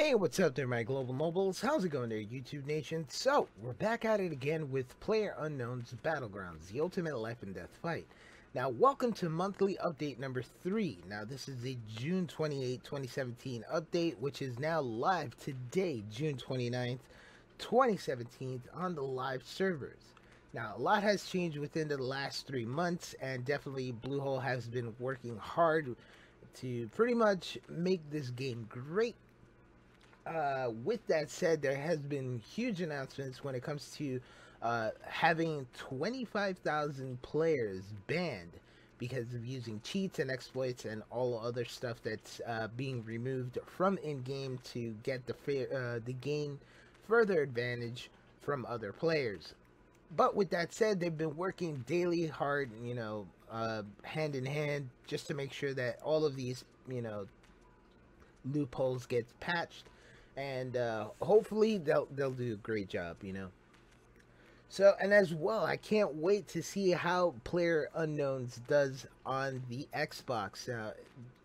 Hey, what's up there, my global mobiles? How's it going there, YouTube Nation? So, we're back at it again with PlayerUnknown's Battlegrounds, the ultimate life and death fight. Now, welcome to monthly update number 3. Now, this is the June 28, 2017 update, which is now live today, June 29th, 2017, on the live servers. Now, a lot has changed within the last 3 months, and definitely Bluehole has been working hard to pretty much make this game great. With that said, there has been huge announcements when it comes to having 25,000 players banned because of using cheats and exploits and all other stuff that's being removed from in-game to get the gain further advantage from other players. But with that said, they've been working daily hard, hand in hand, just to make sure that all of these, loopholes get patched. And hopefully they'll do a great job, So, and as well, I can't wait to see how PlayerUnknown's does on the Xbox.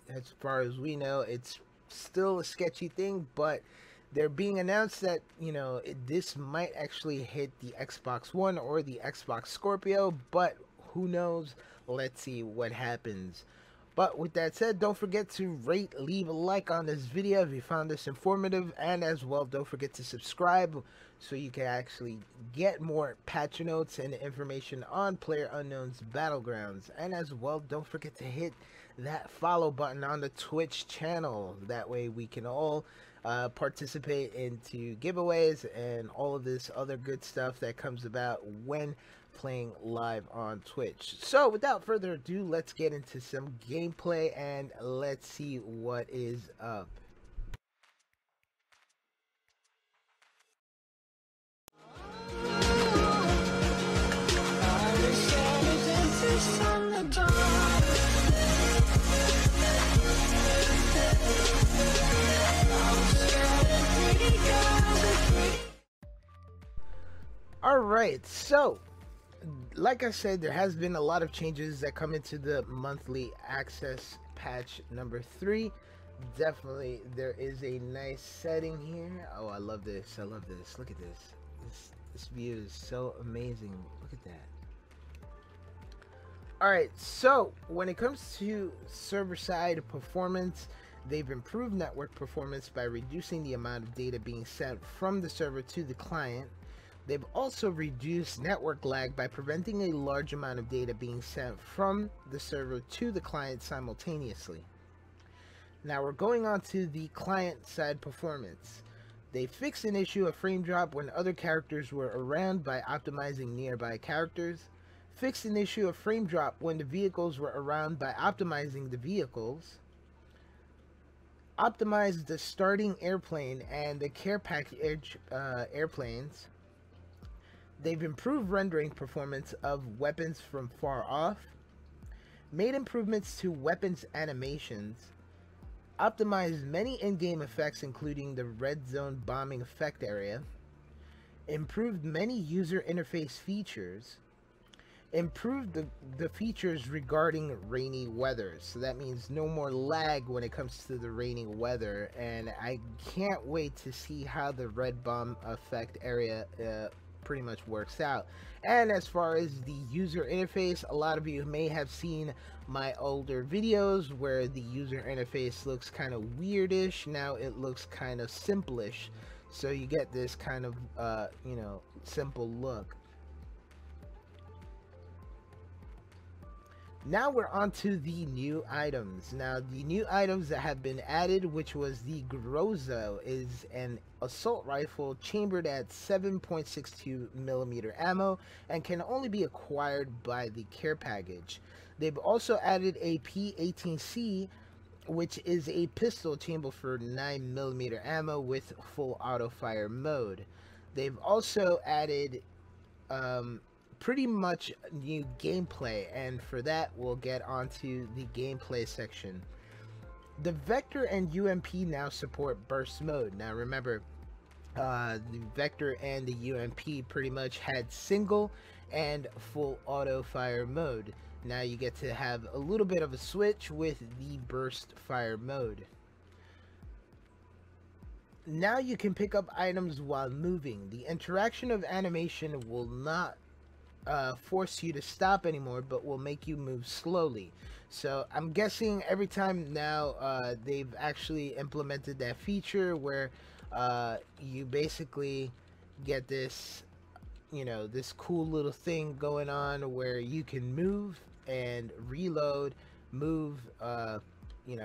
As far as we know, it's still a sketchy thing, but they're being announced that, this might actually hit the Xbox One or the Xbox Scorpio, but who knows? Let's see what happens. But with that said, don't forget to rate, leave a like on this video if you found this informative, and as well, don't forget to subscribe so you can actually get more patch notes and information on PlayerUnknown's Battlegrounds. And as well, don't forget to hit that follow button on the Twitch channel. That way we can all participate into giveaways and all of this other good stuff that comes about when playing live on Twitch. So without further ado, let's get into some gameplay and let's see what is up. Alright, so like I said, there has been a lot of changes that come into the monthly access patch number 3. Definitely there is a nice setting here. Oh, I love this. I love this. Look at this. This view is so amazing. Look at that. Alright, so when it comes to server side performance, they've improved network performance by reducing the amount of data being sent from the server to the client. They've also reduced network lag by preventing a large amount of data being sent from the server to the client simultaneously. Now we're going on to the client side performance. They fixed an issue of frame drop when other characters were around by optimizing nearby characters. Fixed an issue of frame drop when the vehicles were around by optimizing the vehicles. Optimized the starting airplane and the care package airplanes. They've improved rendering performance of weapons from far off, made improvements to weapons animations, optimized many in-game effects including the red zone bombing effect area, improved many user interface features, improved the features regarding rainy weather. So that means no more lag when it comes to the rainy weather, and I can't wait to see how the red bomb effect area pretty much works out. And as far as the user interface, a lot of you may have seen my older videos where the user interface looks kind of weirdish. Now it looks kind of simplish, so you get this kind of simple look. Now we're on to the new items. Now the new items that have been added, which was the Grozo, is an assault rifle chambered at 7.62mm ammo and can only be acquired by the care package. They've also added a P18C, which is a pistol chambered for 9mm ammo with full auto fire mode. They've also added pretty much new gameplay, and for that we'll get onto the gameplay section. The Vector and UMP now support burst mode. Now remember, the Vector and the UMP pretty much had single and full auto fire mode. Now you get to have a little bit of a switch with the burst fire mode. Now you can pick up items while moving. The interaction of animation will not force you to stop anymore, but will make you move slowly. So I'm guessing every time now they've actually implemented that feature where you basically get this, this cool little thing going on where you can move and reload, move,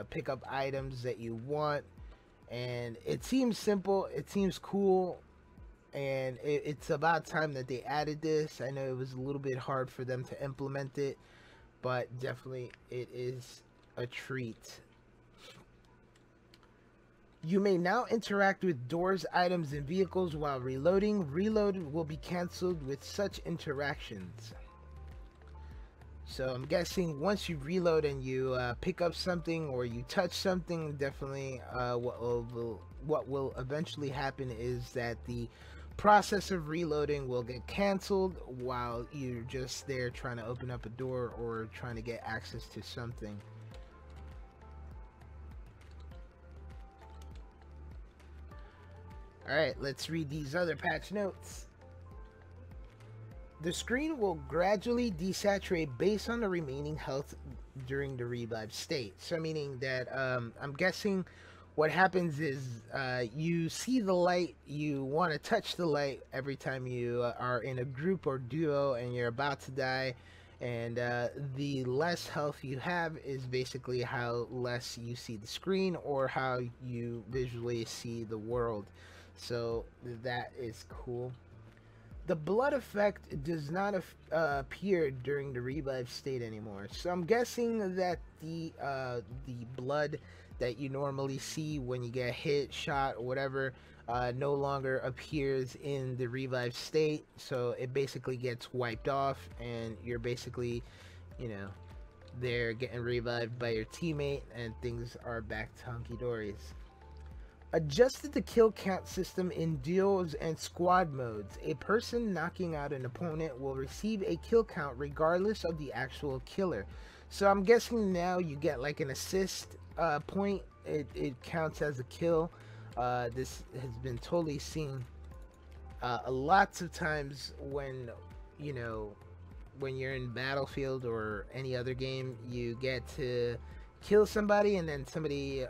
pick up items that you want. And it seems simple, it seems cool, and it's about time that they added this. I know it was a little bit hard for them to implement it, but definitely it is a treat. You may now interact with doors, items, and vehicles while reloading. Reload will be cancelled with such interactions. So I'm guessing once you reload and you pick up something or you touch something, definitely what will eventually happen is that the process of reloading will get canceled while you're just there trying to open up a door or trying to get access to something. Alright, let's read these other patch notes. The screen will gradually desaturate based on the remaining health during the revive state. So meaning that I'm guessing what happens is you see the light, you want to touch the light every time you are in a group or duo and you're about to die, and the less health you have is basically how less you see the screen or how you visually see the world. So that is cool. The blood effect does not appear during the revive state anymore. So I'm guessing that the blood that you normally see when you get hit, shot, or whatever no longer appears in the revive state. So it basically gets wiped off, and you're basically, they're getting revived by your teammate, and things are back to hunky-dories. Adjusted the kill count system in duos and squad modes. A person knocking out an opponent will receive a kill count regardless of the actual killer. So I'm guessing now you get like an assist point. It counts as a kill. This has been totally seen lots of times when, when you're in Battlefield or any other game, you get to kill somebody and then somebody,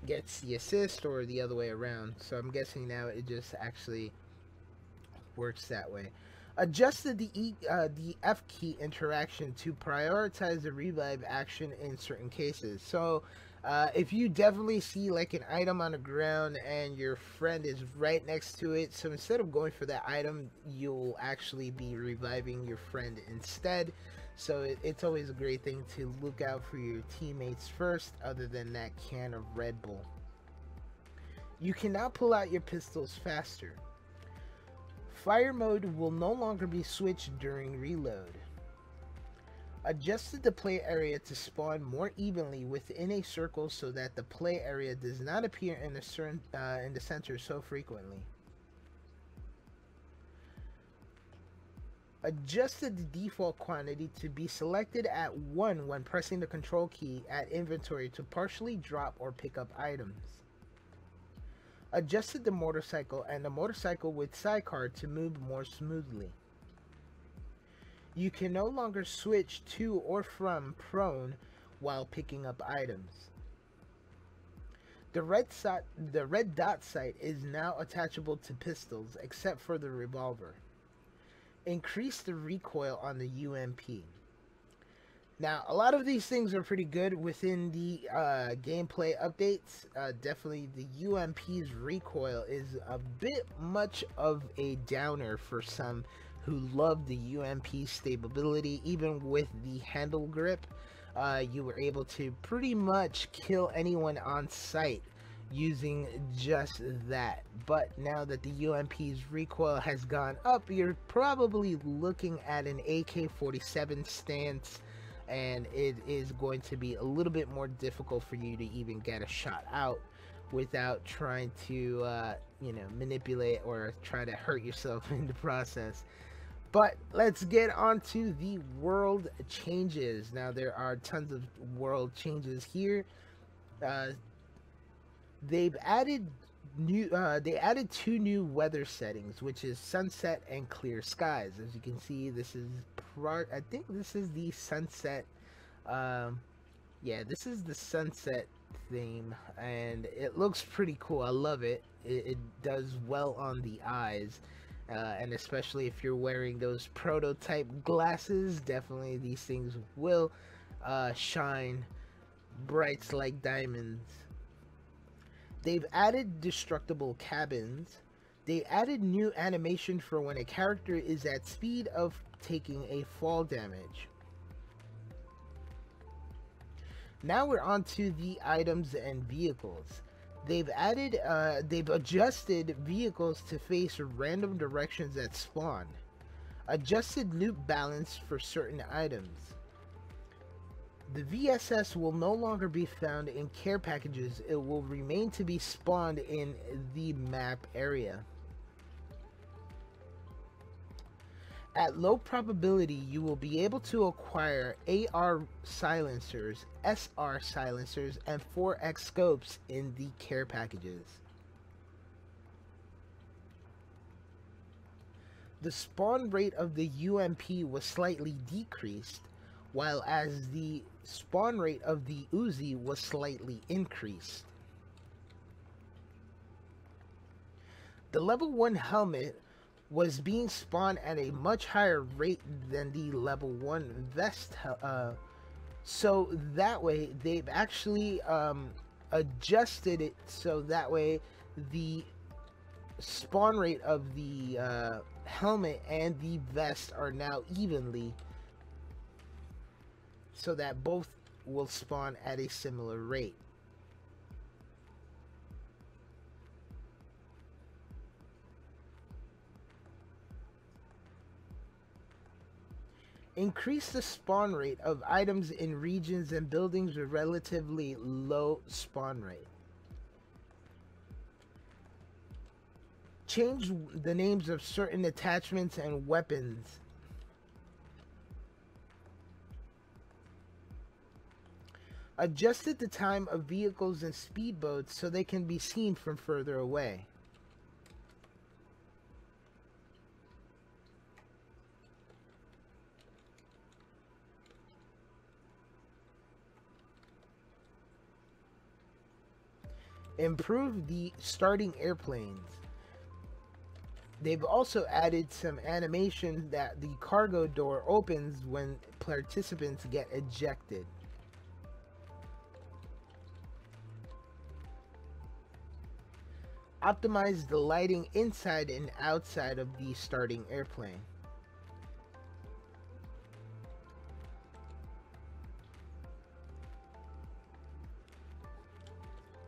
gets the assist, or the other way around. So I'm guessing now it just actually works that way. Adjusted the F key interaction to prioritize the revive action in certain cases. So if you definitely see like an item on the ground and your friend is right next to it, so instead of going for that item, you'll actually be reviving your friend instead. So it's always a great thing to look out for your teammates first, other than that can of Red Bull. You can now pull out your pistols faster. Fire mode will no longer be switched during reload. Adjusted the play area to spawn more evenly within a circle so that the play area does not appear in the center so frequently. Adjusted the default quantity to be selected at 1 when pressing the control key at inventory to partially drop or pick up items. Adjusted the motorcycle and the motorcycle with sidecar to move more smoothly. You can no longer switch to or from prone while picking up items. The red dot sight is now attachable to pistols except for the revolver. Increase the recoil on the UMP. Now, a lot of these things are pretty good within the gameplay updates. Definitely the UMP's recoil is a bit much of a downer for some who love the UMP stability. Even with the handle grip, you were able to pretty much kill anyone on sight using just that. But now that the UMP's recoil has gone up, you're probably looking at an AK-47 stance, and it is going to be a little bit more difficult for you to even get a shot out without trying to manipulate or try to hurt yourself in the process. But let's get on to the world changes. Now, there are tons of world changes here. They've added they added two new weather settings, which is sunset and clear skies. As you can see, this is I think this is the sunset. Um, yeah, this is the sunset theme, and it looks pretty cool. I love it. It does well on the eyes, and especially if you're wearing those prototype glasses, definitely these things will shine bright like diamonds. They've added destructible cabins. They added new animation for when a character is at speed of taking a fall damage. Now we're on to the items and vehicles. They've adjusted vehicles to face random directions at spawn. Adjusted loot balance for certain items. The VSS will no longer be found in care packages. It will remain to be spawned in the map area. At low probability, you will be able to acquire AR silencers, SR silencers, and 4X scopes in the care packages. The spawn rate of the UMP was slightly decreased, while as the spawn rate of the Uzi was slightly increased. The level 1 helmet was being spawned at a much higher rate than the level 1 vest, so that way they've actually adjusted it so that way the spawn rate of the helmet and the vest are now evenly, so that both will spawn at a similar rate. Increase the spawn rate of items in regions and buildings with relatively low spawn rate. Change the names of certain attachments and weapons. Adjusted the time of vehicles and speedboats so they can be seen from further away. Improve the starting airplanes. They've also added some animation that the cargo door opens when participants get ejected. Optimize the lighting inside and outside of the starting airplane.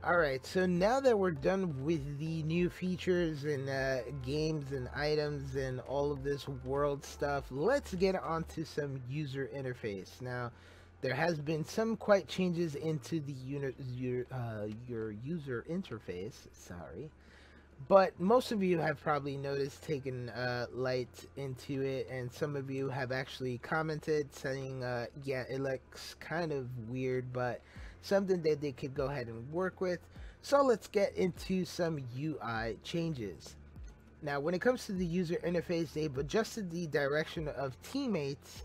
Alright, so now that we're done with the new features and games and items and all of this world stuff, let's get onto some user interface. Now, there has been some quite changes into the your user interface, sorry. But most of you have probably noticed, taken light into it, and some of you have actually commented saying, yeah, it looks kind of weird, but something that they could go ahead and work with. So let's get into some UI changes. Now, when it comes to the user interface, they've adjusted the direction of teammates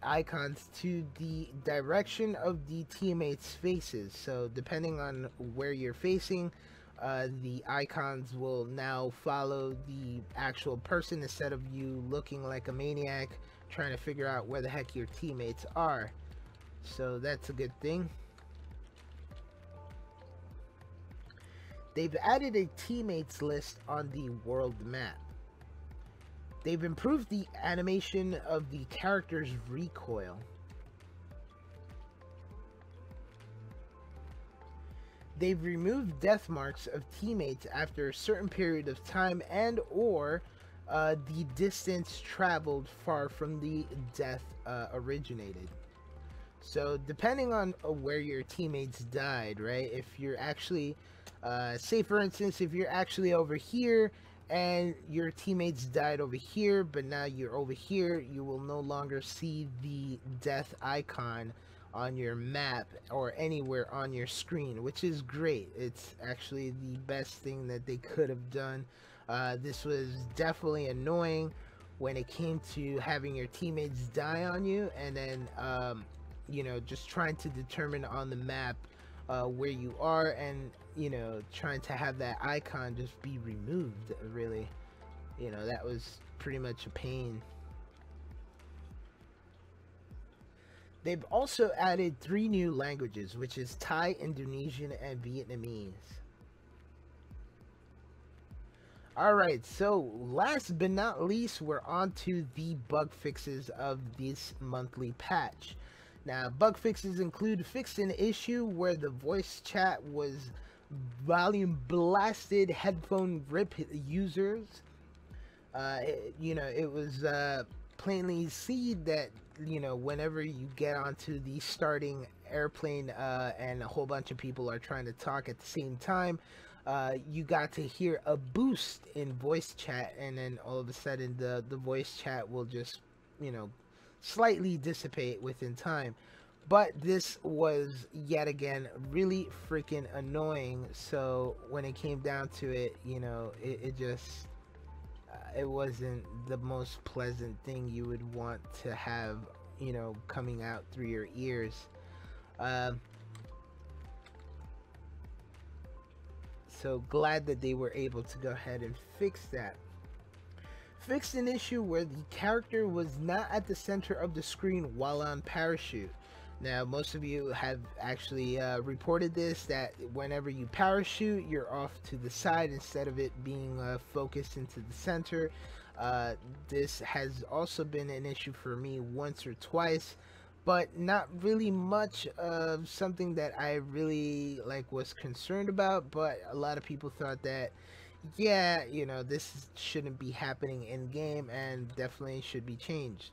icons to the direction of the teammates' faces. So depending on where you're facing, the icons will now follow the actual person instead of you looking like a maniac trying to figure out where the heck your teammates are. So that's a good thing. They've added a teammates list on the world map. They've improved the animation of the character's recoil. They've removed death marks of teammates after a certain period of time and or the distance traveled far from the death originated. So depending on where your teammates died, right? If you're actually, say for instance, if you're actually over here and your teammates died over here, but now you're over here, you will no longer see the death icon on your map or anywhere on your screen, which is great. It's actually the best thing that they could have done. This was definitely annoying when it came to having your teammates die on you, and then you know, just trying to determine on the map where you are, and you know, trying to have that icon just be removed. Really, you know, that was pretty much a pain. They've also added 3 new languages, which is Thai, Indonesian, and Vietnamese. Alright, so last but not least, we're on to the bug fixes of this monthly patch. Now, bug fixes include fixed an issue where the voice chat was volume blasted headphone rip users. You know, it was plainly seen that, you know, whenever you get onto the starting airplane and a whole bunch of people are trying to talk at the same time, you got to hear a boost in voice chat, and then all of a sudden the voice chat will just, you know, slightly dissipate within time. But this was yet again really freaking annoying. So when it came down to it, you know, it just it wasn't the most pleasant thing you would want to have, you know, coming out through your ears. So glad that they were able to go ahead and fix that. Fixed an issue where the character was not at the center of the screen while on parachute. Now, most of you have actually reported this, that whenever you parachute, you're off to the side instead of it being focused into the center. This has also been an issue for me once or twice, but not really much of something that I really was concerned about. But a lot of people thought that, yeah, you know, this shouldn't be happening in game and definitely should be changed.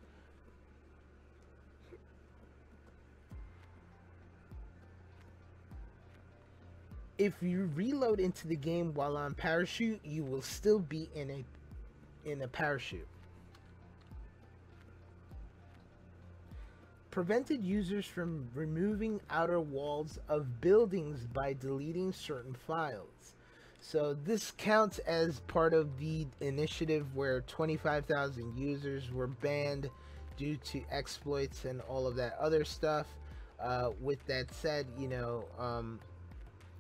If you reload into the game while on parachute, you will still be in a parachute. Prevented users from removing outer walls of buildings by deleting certain files. So this counts as part of the initiative where 25,000 users were banned due to exploits and all of that other stuff. With that said, you know,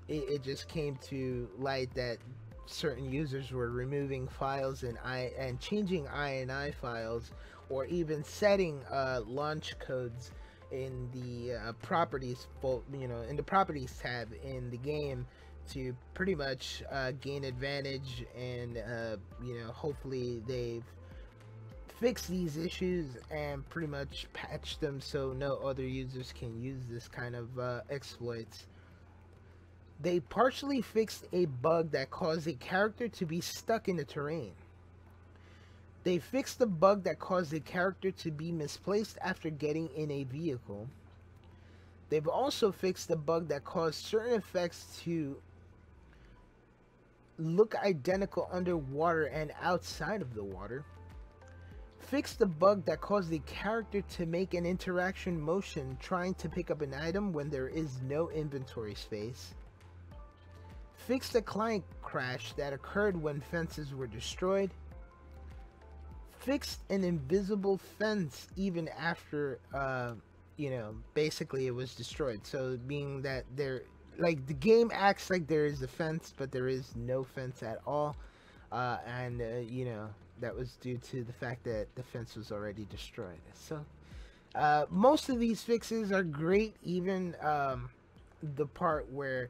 it just came to light that certain users were removing files and changing INI files, or even setting launch codes in the properties, you know, in the properties tab in the game, to pretty much gain advantage. And you know, hopefully they've fixed these issues and pretty much patched them so no other users can use this kind of exploits. They partially fixed a bug that caused a character to be stuck in the terrain. They fixed the bug that caused a character to be misplaced after getting in a vehicle. They've also fixed the bug that caused certain effects to look identical underwater and outside of the water. Fixed the bug that caused the character to make an interaction motion trying to pick up an item when there is no inventory space. Fixed a client crash that occurred when fences were destroyed. Fixed an invisible fence even after, you know, basically it was destroyed. So being that there, like, the game acts like there is a fence, but there is no fence at all. And you know, that was due to the fact that the fence was already destroyed. So most of these fixes are great. Even the part where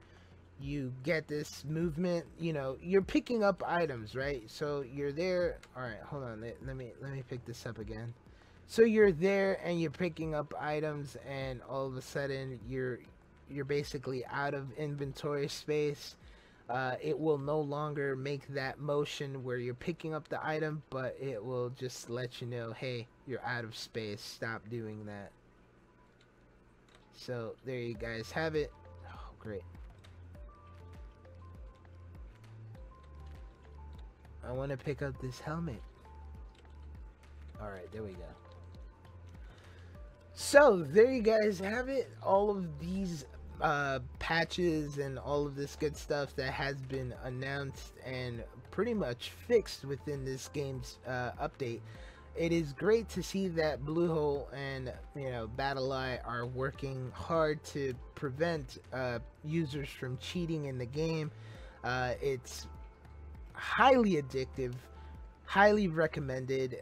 you get this movement, you know, you're picking up items, right? So you're there. All right, hold on, let me pick this up again. So you're there and you're picking up items, and all of a sudden you're basically out of inventory space. It will no longer make that motion where you're picking up the item, but it will just let you know, hey, you're out of space, stop doing that. So there you guys have it. Oh, great. I want to pick up this helmet. Alright, there we go. So there you guys have it. All of these patches and all of this good stuff that has been announced and pretty much fixed within this game's update. It is great to see that Bluehole and BattleEye are working hard to prevent users from cheating in the game. It's highly addictive, highly recommended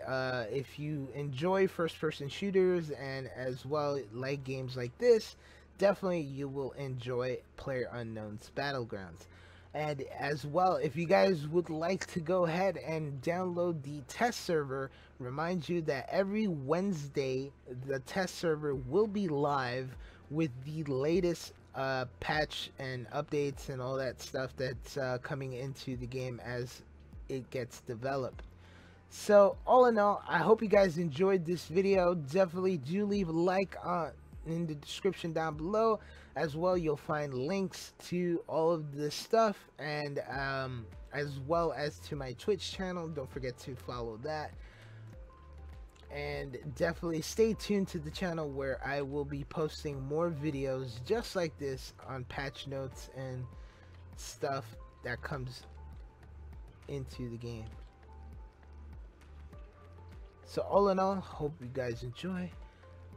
if you enjoy first-person shooters and as well like games like this. Definitely you will enjoy PlayerUnknown's Battlegrounds. And as well, if you guys would like to go ahead and download the test server, remind you that every Wednesday the test server will be live with the latest patch and updates and all that stuff that's coming into the game as it gets developed. So all in all, I hope you guys enjoyed this video. Definitely do leave a like in the description down below. As well, you'll find links to all of this stuff, and as well as to my Twitch channel. Don't forget to follow that, and definitely stay tuned to the channel where I will be posting more videos just like this on patch notes and stuff that comes into the game. So all in all, hope you guys enjoy,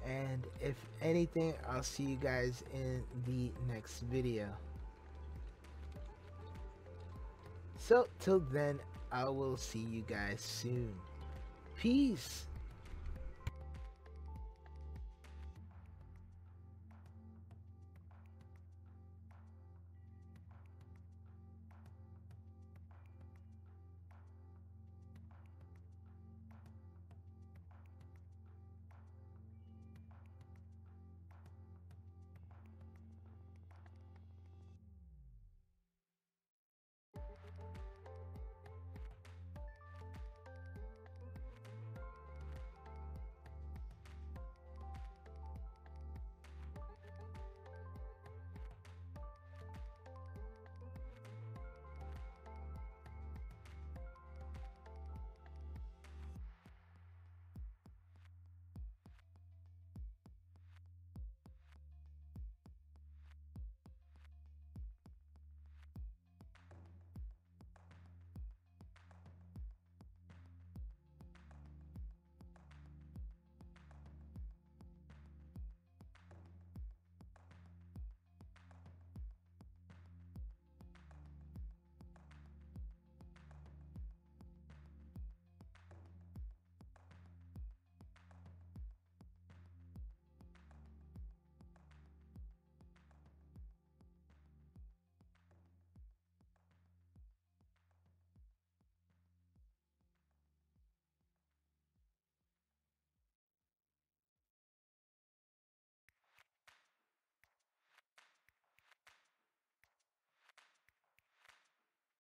and if anything, I'll see you guys in the next video. So till then, I will see you guys soon. Peace.